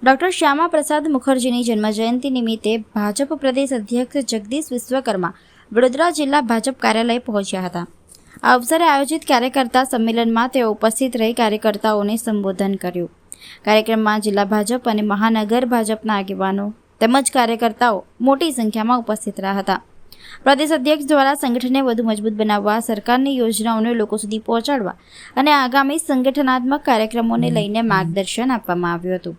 Doctor Shyama Prasad મુખર્જીની જન્મજયંતિ નિમિત્તે ભાજપ પ્રદેશ અધ્યક્ષ જગદીશ વિશ્વકર્મા વડોદરા જિલ્લા ભાજપ કાર્યાલય પહોંચ્યા હતા. આ અવસરે આયોજિત કાર્યકર્તા સંમેલનમાં તેઓ ઉપસ્થિત રહી કાર્યકર્તાઓને સંબોધન કર્યું. કાર્યક્રમમાં જિલ્લા ભાજપ અને મહાનગર ભાજપના આગેવાનો તેમજ કાર્યકર્તાઓ મોટી સંખ્યામાં ઉપસ્થિત રહ્યા હતા. પ્રદેશ અધ્યક્ષ દ્વારા સંગઠનને વધુ મજબૂત બનાવવા, સરકારની યોજનાઓને લોકો સુધી પહોંચાડવા અને આગામી સંગઠનાત્મક કાર્યક્રમોને લઈને માર્ગદર્શન આપવામાં આવ્યું હતું.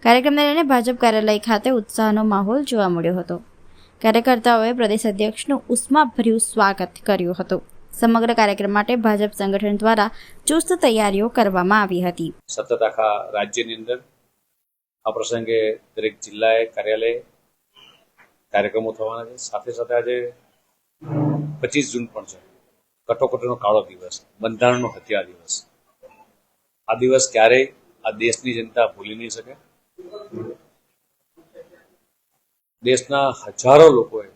કાર્યક્રમને લઈને ભાજપ કાર્યાલય ખાતે ઉત્સાહનો માહોલ જોવા મળ્યો હતો. કાર્યકર્તાઓએ પ્રદેશ અધ્યક્ષનું ઉષ્માભર્યું સ્વાગત કર્યું હતું. સમગ્ર કાર્યક્રમ માટે ભાજપ સંગઠન દ્વારા ચુસ્ત તૈયારીઓ કરવામાં આવી હતી. સતત આખા રાજ્યની અંદર આ પ્રસંગે દરેક જિલ્લાએ કાર્યાલય કાર્યક્રમો થવાના છે. સાથે સાથે આજે 25 જૂન પણ છે, કટોકટીનો કાળો દિવસ, બંધારણનો હત્યા દિવસ. આ દિવસ ક્યારેય આ દેશની જનતા ભૂલી નહીં શકે. દેશના હજારો લોકોએ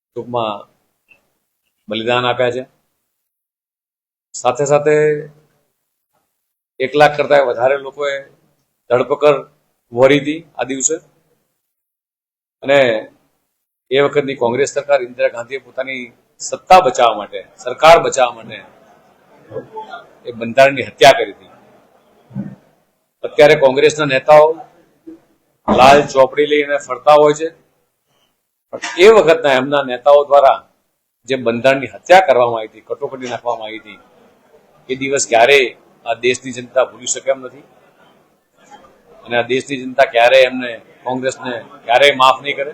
ટૂંકમાં બલિદાન આપ્યા છે. સાથે સાથે 1 લાખ કરતા વધારે લોકોએ ધરપકડ વળી હતી આ દિવસે. અને એ વખતની કોંગ્રેસ સરકાર ઇન્દિરા ગાંધીએ પોતાની સત્તા બચાવવા માટે, સરકાર બચાવવા માટે એ બંધારણની હત્યા કરી હતી. અત્યારે કોંગ્રેસના નેતાઓ લાલ ચોપડી લઈને ફરતા હોય છે, પણ એ વખતના એમના નેતાઓ દ્વારા જે બંધારણની હત્યા કરવામાં આવી હતી, કટોકટી નાખવામાં આવી હતી, એ દિવસ ક્યારેય આ દેશની જનતા ભૂલી શકે એમ નથી. અને આ દેશની જનતા ક્યારેય એમને, કોંગ્રેસને ક્યારેય માફ નહીં કરે.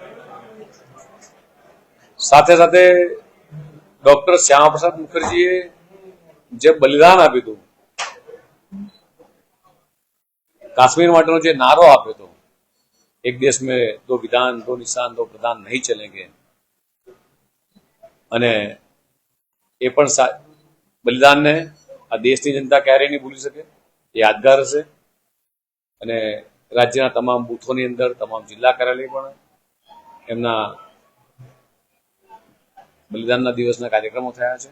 સાથે સાથે ડોક્ટર શ્યામા પ્રસાદ મુખર્જીએ જે બલિદાન આપ્યું હતું, કાશ્મીર માટેનો જે નારો આપ્યો હતો, એક દેશ મેં દો વિધાન, દો નિશાન, દો પ્રધાન નહીં ચલેંગે, અને એ પણ બલિદાનને આ દેશની જનતા ક્યારેય નહીં ભૂલી શકે. એ યાદગાર હશે. અને રાજ્યના તમામ બૂથોની અંદર, તમામ જિલ્લા કાર્યાલય પણ એમના બલિદાનના દિવસના કાર્યક્રમો થયા છે.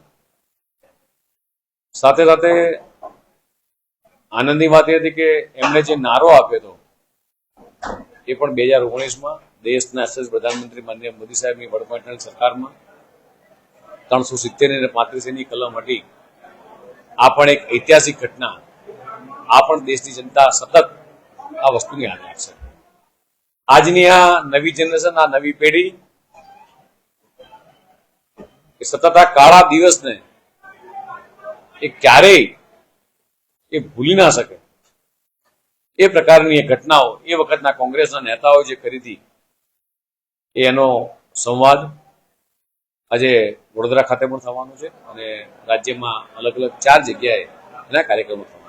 સાથે સાથે આનંદની વાત એ હતી કે એમણે જે નારો આપ્યો હતો એ પણ 2019માં દેશના યશસ્વી પ્રધાનમંત્રી માનનીય મોદી સાહેબની વડપણ હેઠળ સરકારમાં 370 અને 35 કલમ હતી. આ પણ એક ઐતિહાસિક ઘટના. આ પણ દેશની જનતા સતત આ વસ્તુની યાદ રાખશે. આજની આ નવી જનરેશન, આ નવી પેઢી એ સતત આ કાળા દિવસને એ ક્યારેય એ ભૂલી ના શકે. એ પ્રકારની ઘટનાઓ એ વખતના કોંગ્રેસના નેતાઓ જે કરી હતી, એનો સંવાદ આજે વડોદરા ખાતે પણ થવાનો છે અને રાજ્યમાં અલગ અલગ 4 જગ્યાએ એના કાર્યક્રમો થવાના છે.